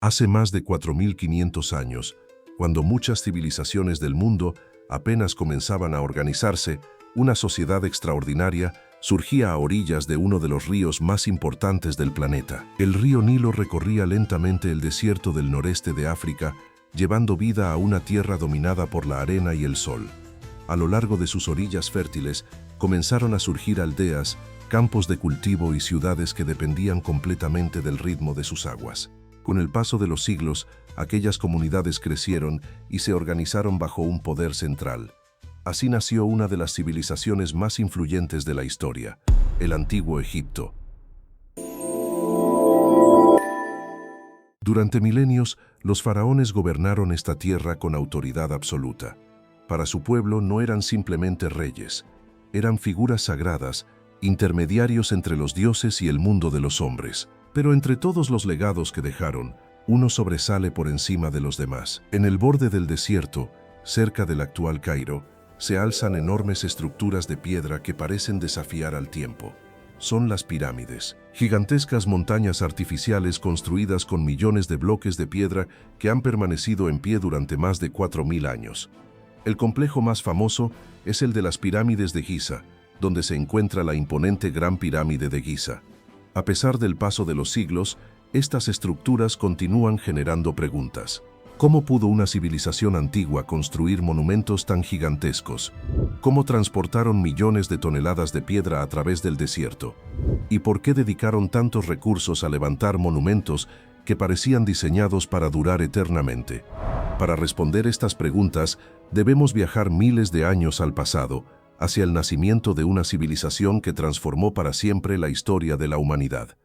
Hace más de 4500 años, cuando muchas civilizaciones del mundo apenas comenzaban a organizarse, una sociedad extraordinaria surgía a orillas de uno de los ríos más importantes del planeta. El río Nilo recorría lentamente el desierto del noreste de África, llevando vida a una tierra dominada por la arena y el sol. A lo largo de sus orillas fértiles, comenzaron a surgir aldeas, campos de cultivo y ciudades que dependían completamente del ritmo de sus aguas. Con el paso de los siglos, aquellas comunidades crecieron y se organizaron bajo un poder central. Así nació una de las civilizaciones más influyentes de la historia, el Antiguo Egipto. Durante milenios, los faraones gobernaron esta tierra con autoridad absoluta. Para su pueblo no eran simplemente reyes, eran figuras sagradas, intermediarios entre los dioses y el mundo de los hombres. Pero entre todos los legados que dejaron, uno sobresale por encima de los demás. En el borde del desierto, cerca del actual Cairo, se alzan enormes estructuras de piedra que parecen desafiar al tiempo. Son las pirámides, gigantescas montañas artificiales construidas con millones de bloques de piedra que han permanecido en pie durante más de 4000 años. El complejo más famoso es el de las pirámides de Giza, donde se encuentra la imponente Gran Pirámide de Giza. A pesar del paso de los siglos, estas estructuras continúan generando preguntas. ¿Cómo pudo una civilización antigua construir monumentos tan gigantescos? ¿Cómo transportaron millones de toneladas de piedra a través del desierto? ¿Y por qué dedicaron tantos recursos a levantar monumentos que parecían diseñados para durar eternamente? Para responder estas preguntas, debemos viajar miles de años al pasado, hacia el nacimiento de una civilización que transformó para siempre la historia de la humanidad.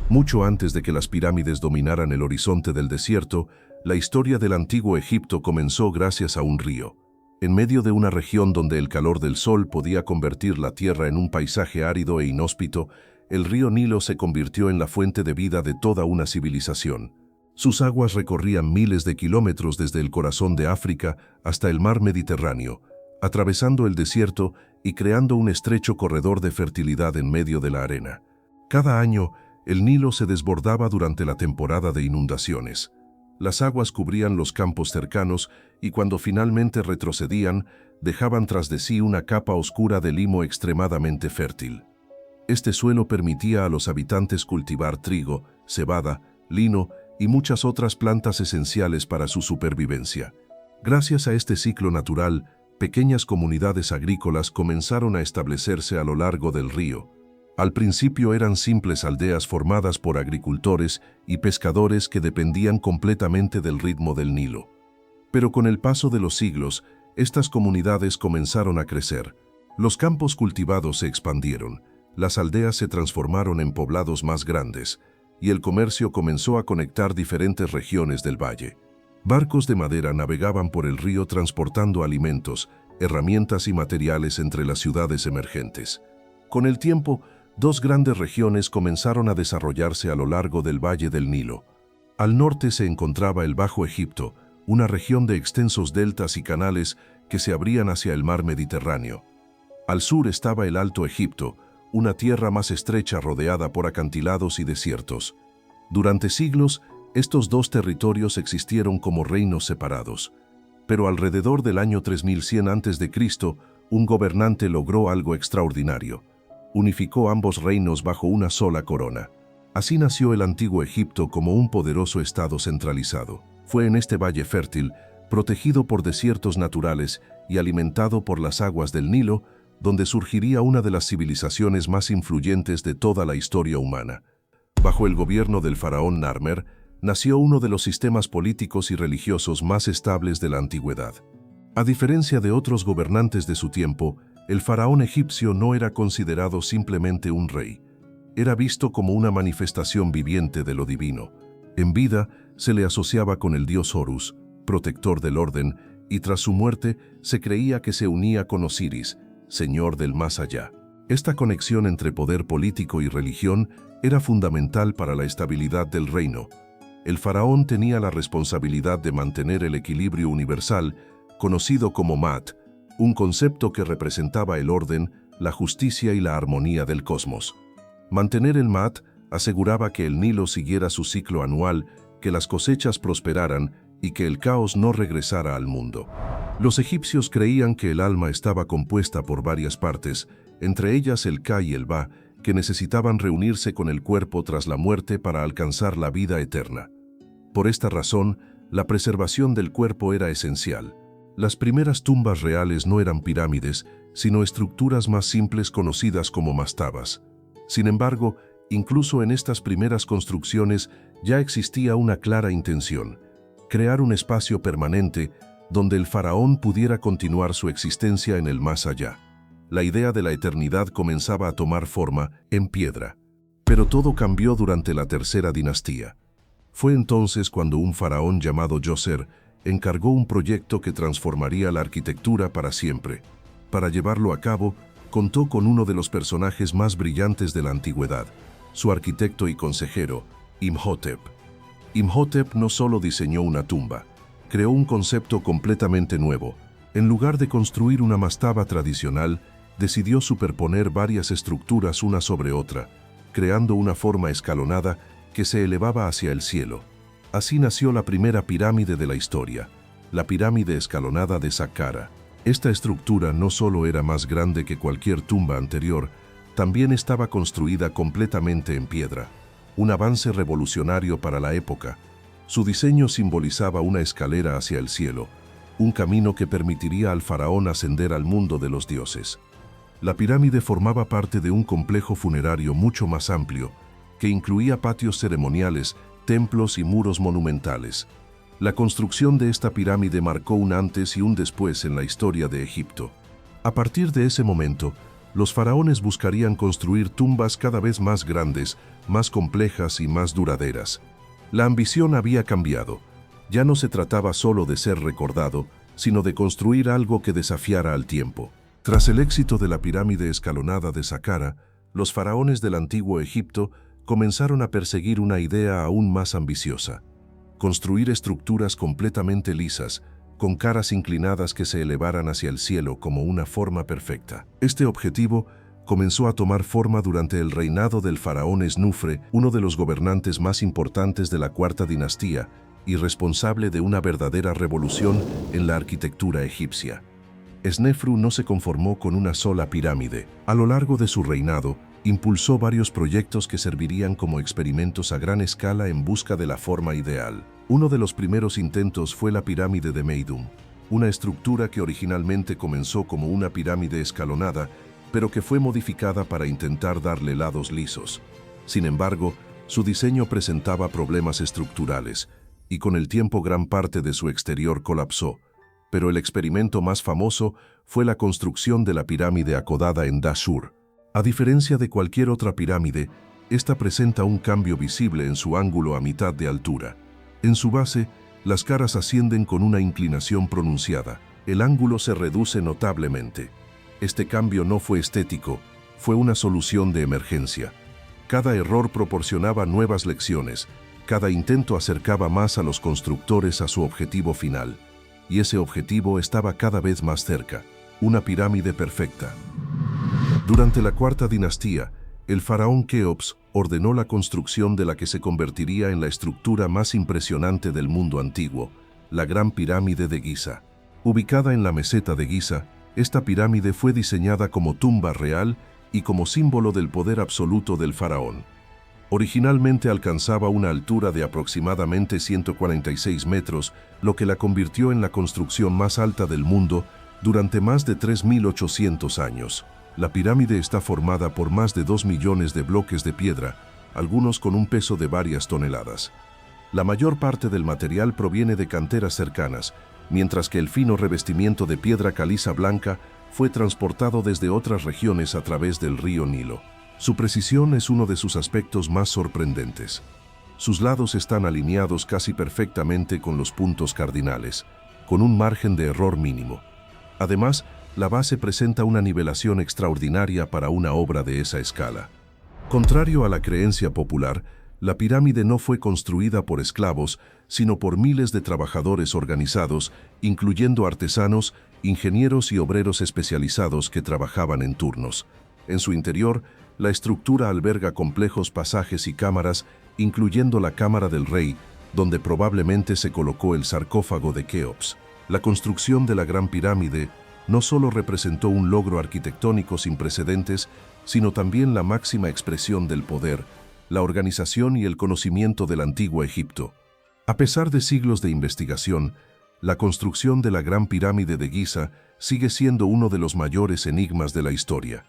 Mucho antes de que las pirámides dominaran el horizonte del desierto, la historia del Antiguo Egipto comenzó gracias a un río. En medio de una región donde el calor del sol podía convertir la tierra en un paisaje árido e inhóspito, el río Nilo se convirtió en la fuente de vida de toda una civilización. Sus aguas recorrían miles de kilómetros desde el corazón de África hasta el mar Mediterráneo, atravesando el desierto y creando un estrecho corredor de fertilidad en medio de la arena. Cada año, el Nilo se desbordaba durante la temporada de inundaciones. Las aguas cubrían los campos cercanos y cuando finalmente retrocedían, dejaban tras de sí una capa oscura de limo extremadamente fértil. Este suelo permitía a los habitantes cultivar trigo, cebada, lino y muchas otras plantas esenciales para su supervivencia. Gracias a este ciclo natural, pequeñas comunidades agrícolas comenzaron a establecerse a lo largo del río. Al principio eran simples aldeas formadas por agricultores y pescadores que dependían completamente del ritmo del Nilo. Pero con el paso de los siglos, estas comunidades comenzaron a crecer. Los campos cultivados se expandieron, las aldeas se transformaron en poblados más grandes, y el comercio comenzó a conectar diferentes regiones del valle. Barcos de madera navegaban por el río transportando alimentos, herramientas y materiales entre las ciudades emergentes. Con el tiempo, dos grandes regiones comenzaron a desarrollarse a lo largo del Valle del Nilo. Al norte se encontraba el Bajo Egipto, una región de extensos deltas y canales que se abrían hacia el mar Mediterráneo. Al sur estaba el Alto Egipto, una tierra más estrecha rodeada por acantilados y desiertos. Durante siglos, estos dos territorios existieron como reinos separados. Pero alrededor del año 3100 a.C., un gobernante logró algo extraordinario. Unificó ambos reinos bajo una sola corona. Así nació el Antiguo Egipto como un poderoso estado centralizado. Fue en este valle fértil, protegido por desiertos naturales y alimentado por las aguas del Nilo, donde surgiría una de las civilizaciones más influyentes de toda la historia humana. Bajo el gobierno del faraón Narmer, nació uno de los sistemas políticos y religiosos más estables de la antigüedad. A diferencia de otros gobernantes de su tiempo, el faraón egipcio no era considerado simplemente un rey. Era visto como una manifestación viviente de lo divino. En vida, se le asociaba con el dios Horus, protector del orden, y tras su muerte se creía que se unía con Osiris, señor del más allá. Esta conexión entre poder político y religión era fundamental para la estabilidad del reino. El faraón tenía la responsabilidad de mantener el equilibrio universal, conocido como Maat, un concepto que representaba el orden, la justicia y la armonía del cosmos. Mantener el Maat aseguraba que el Nilo siguiera su ciclo anual, que las cosechas prosperaran y que el caos no regresara al mundo. Los egipcios creían que el alma estaba compuesta por varias partes, entre ellas el Ka y el Ba, que necesitaban reunirse con el cuerpo tras la muerte para alcanzar la vida eterna. Por esta razón, la preservación del cuerpo era esencial. Las primeras tumbas reales no eran pirámides, sino estructuras más simples conocidas como mastabas. Sin embargo, incluso en estas primeras construcciones ya existía una clara intención: crear un espacio permanente donde el faraón pudiera continuar su existencia en el más allá. La idea de la eternidad comenzaba a tomar forma en piedra. Pero todo cambió durante la tercera dinastía. Fue entonces cuando un faraón llamado Djoser encargó un proyecto que transformaría la arquitectura para siempre. Para llevarlo a cabo, contó con uno de los personajes más brillantes de la antigüedad, su arquitecto y consejero, Imhotep. Imhotep no solo diseñó una tumba, creó un concepto completamente nuevo. En lugar de construir una mastaba tradicional, decidió superponer varias estructuras una sobre otra, creando una forma escalonada que se elevaba hacia el cielo. Así nació la primera pirámide de la historia, la pirámide escalonada de Saqqara. Esta estructura no solo era más grande que cualquier tumba anterior, también estaba construida completamente en piedra, un avance revolucionario para la época. Su diseño simbolizaba una escalera hacia el cielo, un camino que permitiría al faraón ascender al mundo de los dioses. La pirámide formaba parte de un complejo funerario mucho más amplio, que incluía patios ceremoniales, templos y muros monumentales. La construcción de esta pirámide marcó un antes y un después en la historia de Egipto. A partir de ese momento, los faraones buscarían construir tumbas cada vez más grandes, más complejas y más duraderas. La ambición había cambiado. Ya no se trataba solo de ser recordado, sino de construir algo que desafiara al tiempo. Tras el éxito de la pirámide escalonada de Saqqara, los faraones del antiguo Egipto comenzaron a perseguir una idea aún más ambiciosa: construir estructuras completamente lisas, con caras inclinadas que se elevaran hacia el cielo como una forma perfecta. Este objetivo comenzó a tomar forma durante el reinado del faraón Snufre, uno de los gobernantes más importantes de la cuarta dinastía y responsable de una verdadera revolución en la arquitectura egipcia. Snefru no se conformó con una sola pirámide. A lo largo de su reinado, impulsó varios proyectos que servirían como experimentos a gran escala en busca de la forma ideal. Uno de los primeros intentos fue la pirámide de Meidum, una estructura que originalmente comenzó como una pirámide escalonada, pero que fue modificada para intentar darle lados lisos. Sin embargo, su diseño presentaba problemas estructurales, y con el tiempo gran parte de su exterior colapsó. Pero el experimento más famoso fue la construcción de la pirámide acodada en Dashur. A diferencia de cualquier otra pirámide, esta presenta un cambio visible en su ángulo a mitad de altura. En su base, las caras ascienden con una inclinación pronunciada. El ángulo se reduce notablemente. Este cambio no fue estético, fue una solución de emergencia. Cada error proporcionaba nuevas lecciones, cada intento acercaba más a los constructores a su objetivo final. Y ese objetivo estaba cada vez más cerca: una pirámide perfecta. Durante la cuarta dinastía, el faraón Keops ordenó la construcción de la que se convertiría en la estructura más impresionante del mundo antiguo, la Gran Pirámide de Giza. Ubicada en la meseta de Giza, esta pirámide fue diseñada como tumba real y como símbolo del poder absoluto del faraón. Originalmente alcanzaba una altura de aproximadamente 146 metros, lo que la convirtió en la construcción más alta del mundo durante más de 3.800 años. La pirámide está formada por más de 2 millones de bloques de piedra, algunos con un peso de varias toneladas. La mayor parte del material proviene de canteras cercanas, mientras que el fino revestimiento de piedra caliza blanca fue transportado desde otras regiones a través del río Nilo. Su precisión es uno de sus aspectos más sorprendentes. Sus lados están alineados casi perfectamente con los puntos cardinales, con un margen de error mínimo. Además, la base presenta una nivelación extraordinaria para una obra de esa escala. Contrario a la creencia popular, la pirámide no fue construida por esclavos, sino por miles de trabajadores organizados, incluyendo artesanos, ingenieros y obreros especializados que trabajaban en turnos. En su interior, la estructura alberga complejos pasajes y cámaras, incluyendo la Cámara del Rey, donde probablemente se colocó el sarcófago de Keops. La construcción de la Gran Pirámide no solo representó un logro arquitectónico sin precedentes, sino también la máxima expresión del poder, la organización y el conocimiento del antiguo Egipto. A pesar de siglos de investigación, la construcción de la Gran Pirámide de Giza sigue siendo uno de los mayores enigmas de la historia.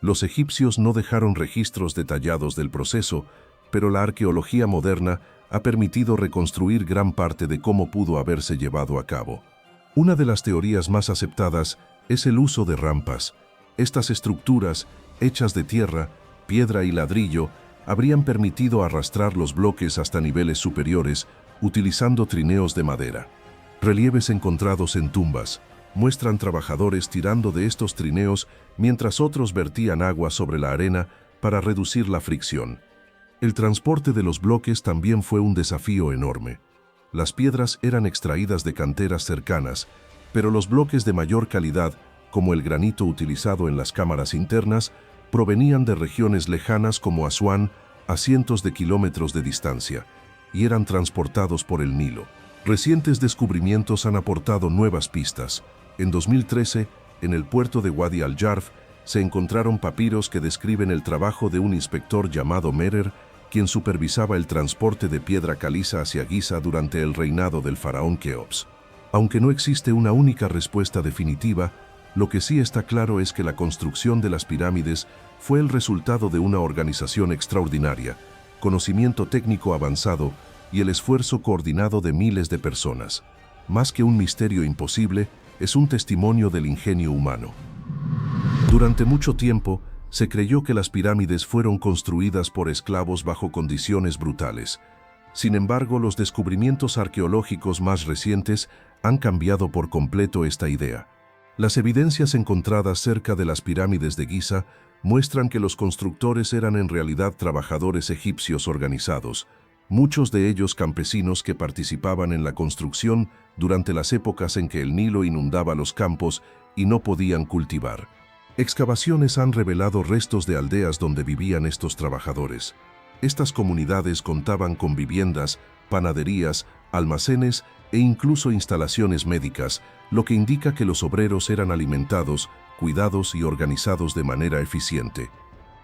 Los egipcios no dejaron registros detallados del proceso, pero la arqueología moderna ha permitido reconstruir gran parte de cómo pudo haberse llevado a cabo. Una de las teorías más aceptadas es el uso de rampas. Estas estructuras, hechas de tierra, piedra y ladrillo, habrían permitido arrastrar los bloques hasta niveles superiores utilizando trineos de madera. Relieves encontrados en tumbas muestran trabajadores tirando de estos trineos mientras otros vertían agua sobre la arena para reducir la fricción. El transporte de los bloques también fue un desafío enorme. Las piedras eran extraídas de canteras cercanas, pero los bloques de mayor calidad, como el granito utilizado en las cámaras internas, provenían de regiones lejanas como Asuán, a cientos de kilómetros de distancia, y eran transportados por el Nilo. Recientes descubrimientos han aportado nuevas pistas. En 2013, en el puerto de Wadi al-Jarf, se encontraron papiros que describen el trabajo de un inspector llamado Merer, quien supervisaba el transporte de piedra caliza hacia Giza durante el reinado del faraón Keops. Aunque no existe una única respuesta definitiva, lo que sí está claro es que la construcción de las pirámides fue el resultado de una organización extraordinaria, conocimiento técnico avanzado y el esfuerzo coordinado de miles de personas. Más que un misterio imposible, es un testimonio del ingenio humano. Durante mucho tiempo, se creyó que las pirámides fueron construidas por esclavos bajo condiciones brutales. Sin embargo, los descubrimientos arqueológicos más recientes han cambiado por completo esta idea. Las evidencias encontradas cerca de las pirámides de Giza muestran que los constructores eran en realidad trabajadores egipcios organizados, muchos de ellos campesinos que participaban en la construcción durante las épocas en que el Nilo inundaba los campos y no podían cultivar. Excavaciones han revelado restos de aldeas donde vivían estos trabajadores. Estas comunidades contaban con viviendas, panaderías, almacenes e incluso instalaciones médicas, lo que indica que los obreros eran alimentados, cuidados y organizados de manera eficiente.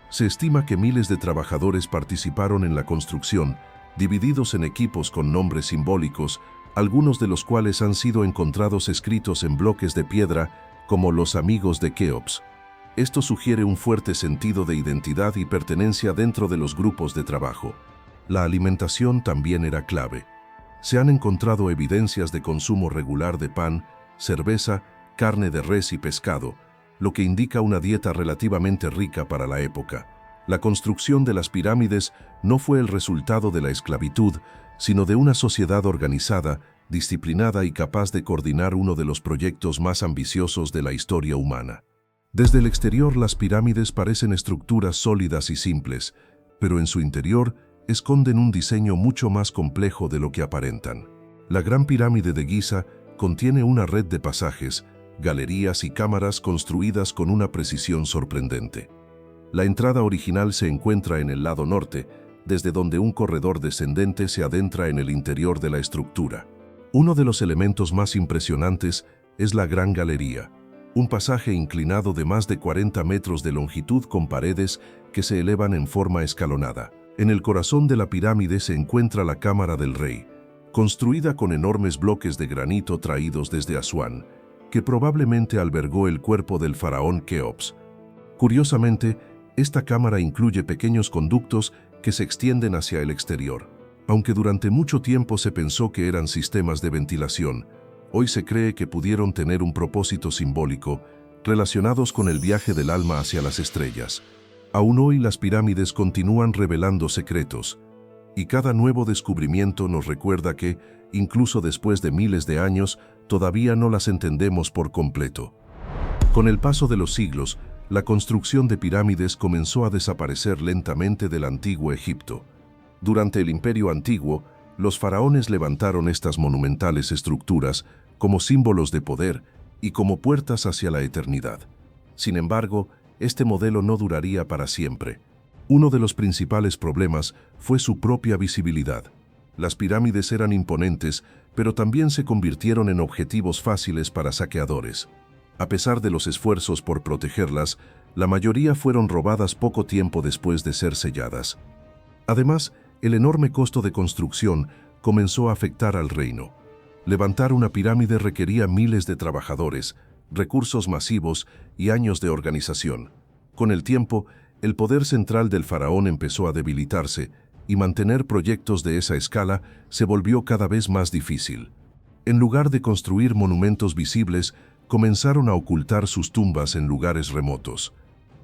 Se estima que miles de trabajadores participaron en la construcción, divididos en equipos con nombres simbólicos, algunos de los cuales han sido encontrados escritos en bloques de piedra, como los amigos de Keops. Esto sugiere un fuerte sentido de identidad y pertenencia dentro de los grupos de trabajo. La alimentación también era clave. Se han encontrado evidencias de consumo regular de pan, cerveza, carne de res y pescado, lo que indica una dieta relativamente rica para la época. La construcción de las pirámides no fue el resultado de la esclavitud, sino de una sociedad organizada, disciplinada y capaz de coordinar uno de los proyectos más ambiciosos de la historia humana. Desde el exterior, las pirámides parecen estructuras sólidas y simples, pero en su interior esconden un diseño mucho más complejo de lo que aparentan. La Gran Pirámide de Giza contiene una red de pasajes, galerías y cámaras construidas con una precisión sorprendente. La entrada original se encuentra en el lado norte, desde donde un corredor descendente se adentra en el interior de la estructura. Uno de los elementos más impresionantes es la Gran Galería, un pasaje inclinado de más de 40 metros de longitud con paredes que se elevan en forma escalonada. En el corazón de la pirámide se encuentra la Cámara del Rey, construida con enormes bloques de granito traídos desde Asuán, que probablemente albergó el cuerpo del faraón Keops. Curiosamente, esta cámara incluye pequeños conductos que se extienden hacia el exterior. Aunque durante mucho tiempo se pensó que eran sistemas de ventilación, hoy se cree que pudieron tener un propósito simbólico relacionados con el viaje del alma hacia las estrellas. Aún hoy las pirámides continúan revelando secretos, y cada nuevo descubrimiento nos recuerda que, incluso después de miles de años, todavía no las entendemos por completo. Con el paso de los siglos, la construcción de pirámides comenzó a desaparecer lentamente del antiguo Egipto. Durante el Imperio Antiguo, los faraones levantaron estas monumentales estructuras como símbolos de poder y como puertas hacia la eternidad. Sin embargo, este modelo no duraría para siempre. Uno de los principales problemas fue su propia visibilidad. Las pirámides eran imponentes, pero también se convirtieron en objetivos fáciles para saqueadores. A pesar de los esfuerzos por protegerlas, la mayoría fueron robadas poco tiempo después de ser selladas. Además, el enorme costo de construcción comenzó a afectar al reino. Levantar una pirámide requería miles de trabajadores, recursos masivos y años de organización. Con el tiempo, el poder central del faraón empezó a debilitarse y mantener proyectos de esa escala se volvió cada vez más difícil. En lugar de construir monumentos visibles, comenzaron a ocultar sus tumbas en lugares remotos.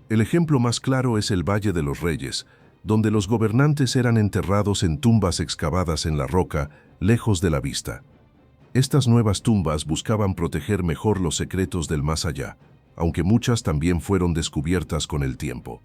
El ejemplo más claro es el Valle de los Reyes, donde los gobernantes eran enterrados en tumbas excavadas en la roca, lejos de la vista. Estas nuevas tumbas buscaban proteger mejor los secretos del más allá, aunque muchas también fueron descubiertas con el tiempo.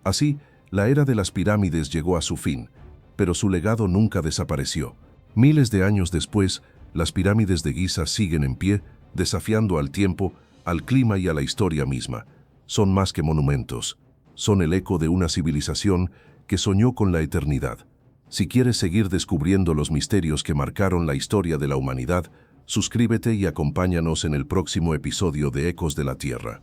Así, la era de las pirámides llegó a su fin, pero su legado nunca desapareció. Miles de años después, las pirámides de Giza siguen en pie, desafiando al tiempo, al clima y a la historia misma. Son más que monumentos, son el eco de una civilización que soñó con la eternidad. Si quieres seguir descubriendo los misterios que marcaron la historia de la humanidad, suscríbete y acompáñanos en el próximo episodio de Ecos de la Tierra.